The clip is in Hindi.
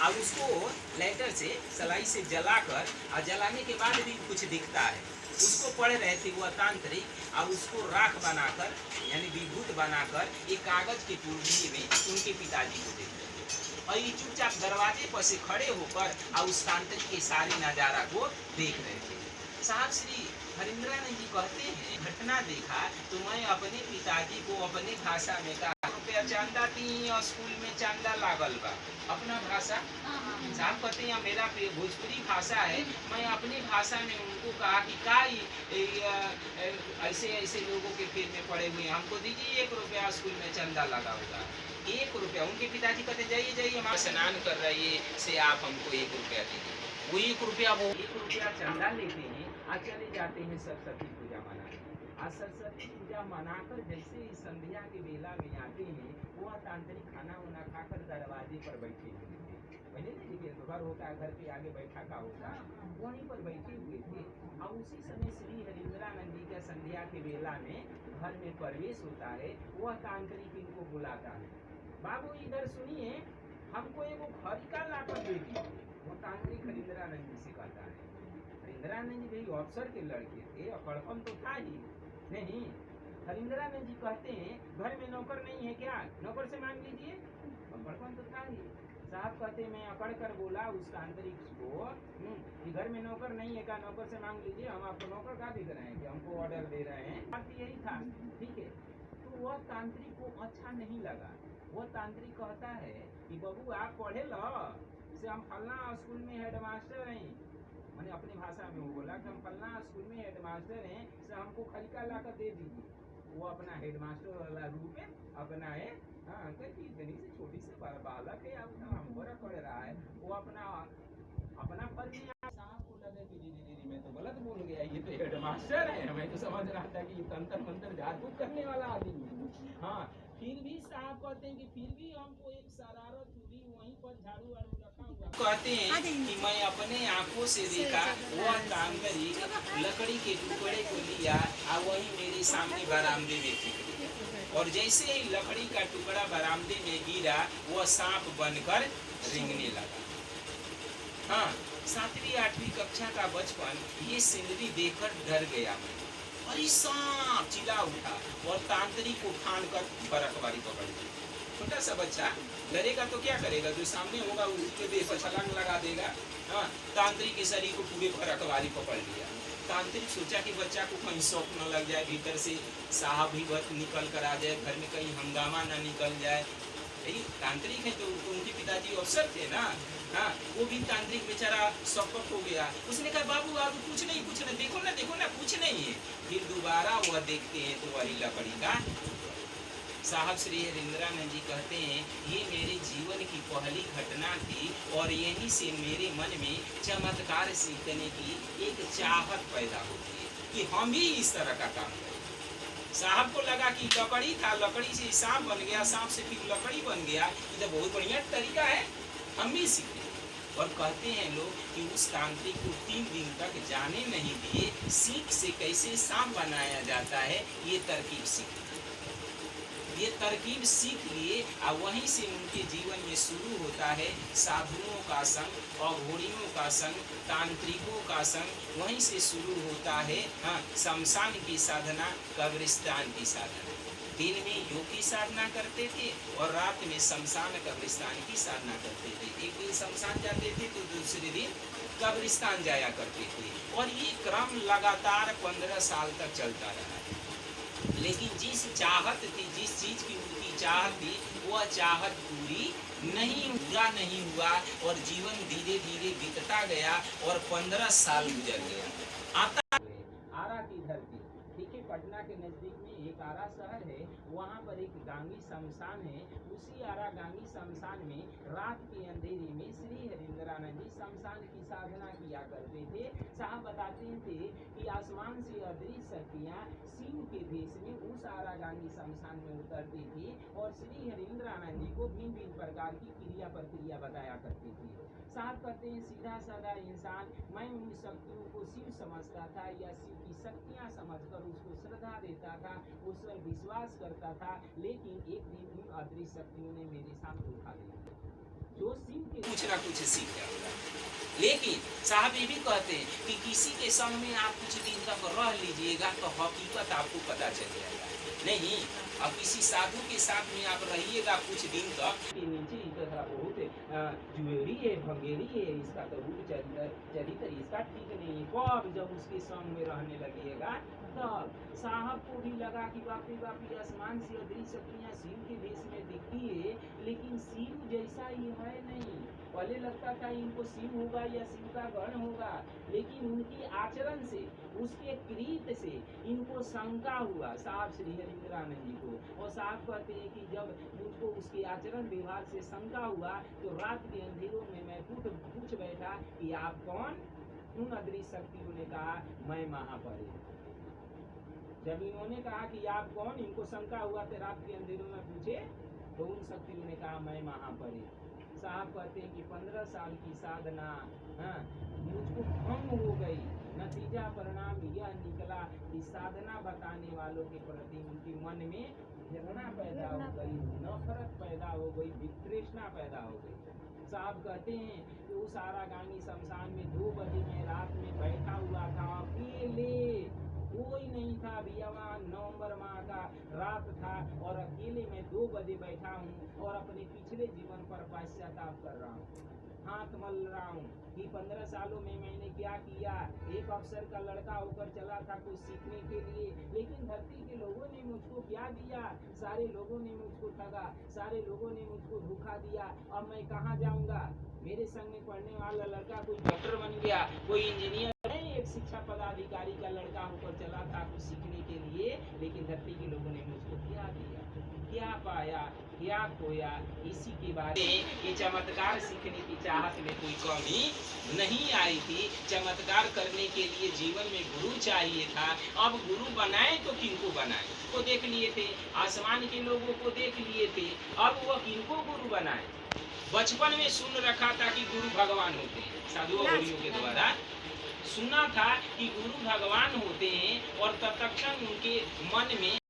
और उसको लाइटर से सलाई से जलाकर और जलाने के बाद भी कुछ दिखता है, उसको पढ़ रहे थे वह तांत्रिक, और उसको राख बनाकर यानी विभूत बनाकर एक कागज के टुकड़े में उनके पिताजी को देते थे। और ये चुपचाप दरवाजे पर से खड़े होकर और उस तांत्रिक के सारे नजारा को देख रहे थे। साहब श्री हरिंद्रानंद जी कहते हैं, घटना देखा तो मैं अपने पिताजी को अपने भाषा में कहा, रुपया चांदा दी और स्कूल में चांदा लागल बा, अपना भाषा। साहब कहते हैं मेरा भोजपुरी भाषा है, मैं अपनी भाषा में उनको कहा कि का ऐसे ऐसे लोगों के पेट में पड़े हुए हैं, हमको दीजिए 1 रुपया, स्कूल में चंदा लगा होगा 1 रुपया। उनके पिताजी कहते जाइए जाइए हम स्नान कर रही है से आप हमको 1 रुपया दीजिए। वो 1 रुपया, वो 1 रुपया चंदा लेते हैं और चले जाते हैं सरस्वती पूजा मनाने। आज सरस्वती पूजा मनाकर जैसे ही संध्या के बेला में आते हैं, वह तांत्रिक खाना वाना खाकर दरवाजे पर बैठे हुए थे। पहले नहीं देखिए घर होता है, घर के आगे बैठा का होता है, वहीं पर बैठे हुए थे। और उसी समय श्री हरिंद्रानंद जी का संध्या के बेला में घर में प्रवेश होता है। वह तांत्रिक इनको बुलाता है, बाबू इधर सुनिए, हमको एगो खरिका लाकर दे दीजिए। वो तांत्रिक हरिंद्रानंद जी से कहता है। हरिंद्रानंद जी भाई अफसर के लड़के थे, अकड़पन तो था ही नहीं। हरिंद्रानंद जी कहते हैं घर में नौकर नहीं है क्या, नौकर से मांग लीजिए, अकड़पन तो था ही। साहब कहते मैं अकड़ कर बोला उस तांत्रिक को कि घर में नौकर नहीं है क्या, नौकर से मांग लीजिए, हम आपको नौकर का दिख रहे हैं कि हमको ऑर्डर दे रहे हैं, बात यही था। ठीक है, तो वह तांत्रिक को अच्छा नहीं लगा। वह तांत्रिक कहता है कि बबू आप पढ़े लो, से हम फलना स्कूल में हेडमास्टर हैं, मैंने अपनी भाषा में वो बोला कि हम फलना स्कूल में हेडमास्टर हैं, से हमको खरिका ला कर दे दीजिए। वो अपना हेडमास्टर वाला रूप अपना है, हाँ अंकल जी इतनी से छोटी से बालक है, अब हमको पढ़ रहा है, वो अपना अपना फर्ज साहब को लगा कि जी मैं तो गलत बोल गया, ये तो हेडमास्टर है, मैं तो समझ रहा था कि ये तंत्र मंत्र जादू करने वाला आदमी है। हाँ फिर भी साहब कहते हैं कि फिर भी हमको एक शरारत हुई, वहीं पर झाड़ू वाड़ू रखा हुआ। कहते हैं कि मैं अपने आंखों से देखा वह तांत्रिक लकड़ी के टुकड़े को लिया और वही मेरे सामने बरामदे में फेंक दिया, और जैसे ही लकड़ी का टुकड़ा बरामदे में गिरा, वह सांप बनकर रेंगने लगा। हाँ 7वीं 8वीं कक्षा का बचपन ये सिंदरी देखकर डर गया मैं, अरे सांप चिल्ला उठा और तांत्रिक को फान कर बरकबारी पकड़ ली। छोटा सा बच्चा डरेगा तो क्या करेगा, जो सामने होगा उसके देह पर छलांग लगा देगा। हाँ तांत्रिक के शरीर को पूरे बरकबारी पकड़ लिया। तांत्रिक सोचा कि बच्चा को कहीं शौक न लग जाए, भीतर से साहब भी निकल कर आ जाए, घर में कहीं हंगामा न निकल जाए। तांत्रिक है तो उनके पिताजी अफसर थे ना। हाँ वो भी तांत्रिक बेचारा शौकत हो गया, उसने कहा बाबू बाबू कुछ नहीं देखो ना कुछ नहीं है। फिर दोबारा वह देखते हैं तो वही लकड़ी का। साहब श्री हरिंद्रानंद जी कहते हैं ये मेरे जीवन की पहली घटना थी, और यहीं से मेरे मन में चमत्कार सीखने की एक चाहत पैदा होती है कि हम भी इस तरह का काम करें। साहब को लगा कि लकड़ी था, लकड़ी से सांप बन गया, सांप से फिर लकड़ी बन गया, ये तो बहुत बढ़िया तरीका है, हम भी सीखें। और कहते हैं लोग कि उस तांत्रिक को 3 दिन तक जाने नहीं दिए, सीख से कैसे सांप बनाया जाता है ये तरकीब सीख लिए, और वहीं से उनके जीवन में शुरू होता है साधुओं का संग, अघोरियों का संग, तांत्रिकों का संग। वहीं से शुरू होता है हाँ शमशान की साधना, कब्रिस्तान की साधना। दिन में योग की साधना करते थे और रात में शमशान कब्रिस्तान की साधना करते थे। एक दिन शमशान जाते थे तो दूसरे दिन कब्रिस्तान जाया करते थे, और ये क्रम लगातार 15 साल तक चलता रहा। लेकिन जिस चाहत थी, जिस चीज की उनकी चाहत थी, वह चाहत पूरा नहीं हुआ, और जीवन धीरे धीरे बीतता गया और 15 साल गुजर गया। आता आरा की धरती, ठीक है, पटना के नजदीक में एक आरा शहर है, वहाँ पर एक गांगी शमशान है। उसी आरा गांगी शमशान में रात के अंधेरे में श्री हरिंद्रानंद जी शमशान की साधना किया करते थे। साहब बताते थे कि आसमान से अदृश्य शक्तियाँ शिव के भेष में उस आरा गांगी शमशान में उतरती थी, और श्री हरिंद्रानंद जी को भिन्न भिन्न प्रकार की क्रिया प्रक्रिया बताया करती थी। साहब कहते हैं सीधा साधा इंसान, मैं उन शक्तियों को शिव समझता था या शिव की शक्तियाँ समझकर उसको श्रद्धा देता था, उस पर विश्वास करता था। लेकिन एक दिन उन अदृश्य शक्तियों ने मेरे साथ धोखा दिया। जो शिव के कुछ ना कुछ सीख जाऊंगा। लेकिन साहब ये भी कहते हैं कि किसी के संग में आप कुछ दिन तक रह लीजिएगा तो हकीकत आपको पता चल जाएगा। नहीं, अब किसी साधु के साथ में आप रहिएगा कुछ दिन तक के नीचे इधर बहुत जुएरी है, भंगेरी है, इसका तो रूप चरित्र इसका ठीक नहीं है। कब जब उसके संग में रहने लगेगा तब साहब को भी लगा कि बापी बापी आसमान से अदृश्य शक्तियाँ शिव के देश में दिखती है, लेकिन शिव जैसा ये है नहीं। पहले लगता था इनको शिव होगा या शिव का गण होगा, लेकिन उनकी आचरण से, उसके कृत से इनको शंका हुआ साहब श्री हरिंद्रानंद जी को। और साहब कहते हैं कि जब मुझको उसके आचरण व्यवहार से शंका हुआ तो रात के अंधेरों में मैं पूछ बैठा कि आप कौन? उन अदृश्य शक्तियों ने कहा मैं महापरि। जब इन्होंने कहा कि आप कौन, इनको शंका हुआ तो रात के अंधेरों में पूछे तो उन शक्तियों ने कहा मैं महापरि। साहब कहते हैं कि 15 साल की साधना मुझको भंग हो गई। नतीजा परिणाम यह निकला कि साधना बताने वालों के प्रति उनके मन में घृणा पैदा हो गई, नफरत पैदा हो गई, वितृष्णा पैदा हो गई। साहब कहते हैं कि उस आरागामी शमशान में 2 बजे मैं रात में बैठा हुआ था, अकेले, कोई नहीं था भैया। वहाँ नवंबर माह का रात था और अकेले मैं 2 बजे बैठा हूँ और अपने पिछले जीवन पर पश्चाताप कर रहा हूँ, हाथ मल रहा हूँ कि 15 सालों में मैंने क्या किया। एक अफसर का लड़का होकर चला था कुछ सीखने के लिए, लेकिन धरती के लोगों ने मुझको क्या दिया? सारे लोगों ने मुझको ठगा, सारे लोगों ने मुझको धोखा दिया। अब मैं कहाँ जाऊँगा? मेरे संग में पढ़ने वाला लड़का कोई डॉक्टर बन गया, कोई इंजीनियर, एक शिक्षा पदाधिकारी का लड़का होकर चला था कुछ सीखने के लिए, लेकिन धरती के लोगों ने मुझको क्या दिया, क्या पाया, क्या खोया? इसी के बारे में ये चमत्कार सीखने की चाहत में कोई कमी नहीं आई थी। चमत्कार करने के लिए जीवन में गुरु चाहिए था। अब गुरु बनाए तो किनको बनाए? को देख लिए थे, आसमान के लोगों को देख लिए थे, अब वह किनको गुरु बनाए? बचपन में सुन रखा था कि गुरु भगवान होते हैं, साधु अघोरियों के द्वारा सुना था कि गुरु भगवान होते हैं और तत्क्षण उनके मन में